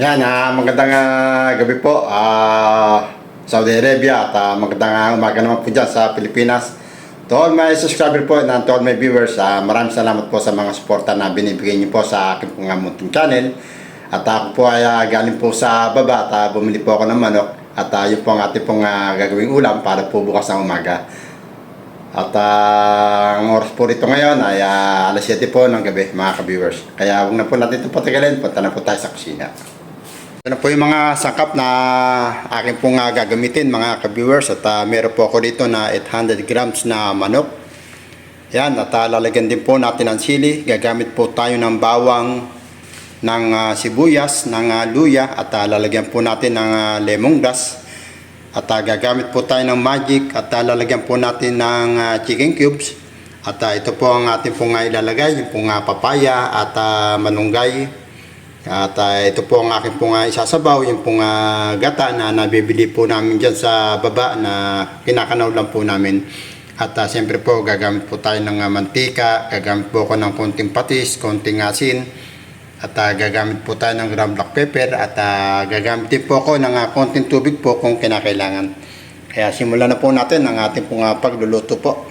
Yan, magandang gabi po, Saudi Arabia, at magandang umaga naman po dyan sa Pilipinas. To all my subscriber po and to all my viewers, maraming salamat po sa mga suporta na binibigay niyo po sa aking pong munting channel. At ako po ay galing po sa baba at bumili po ako ng manok. At yun po ang ating pong gagawing ulam para po bukas ng umaga. At ang oras po rito ngayon ay alas 7 po ng gabi, mga ka-viewers. Kaya huwag na po natin ito patagalin, punta na po tayo sa kusina. Ito na po yung mga sangkap na aking pong gagamitin, mga ka-viewers. At meron po ako dito na 800 grams na manok. Yan, at lalagyan din po natin ang sili. Gagamit po tayo ng bawang, ng sibuyas, ng luya, at lalagyan po natin ng lemongrass. At gagamit po tayo ng magic, at lalagyan po natin ng chicken cubes. At ito po ang ating pong ilalagay, yung pong papaya at manunggay. At ito po ang aking pong isasabaw, yung pong gata na nabibili po namin dyan sa baba na kinakanaw lang po namin. At siyempre po gagamit po tayo ng mantika, gagamit po ako ng konting patis, konting asin. At gagamit po tayo ng ground black pepper, at gagamit din po ako ng konting tubig po kung kinakailangan. Kaya simulan na po natin ang ating pong pagluluto po.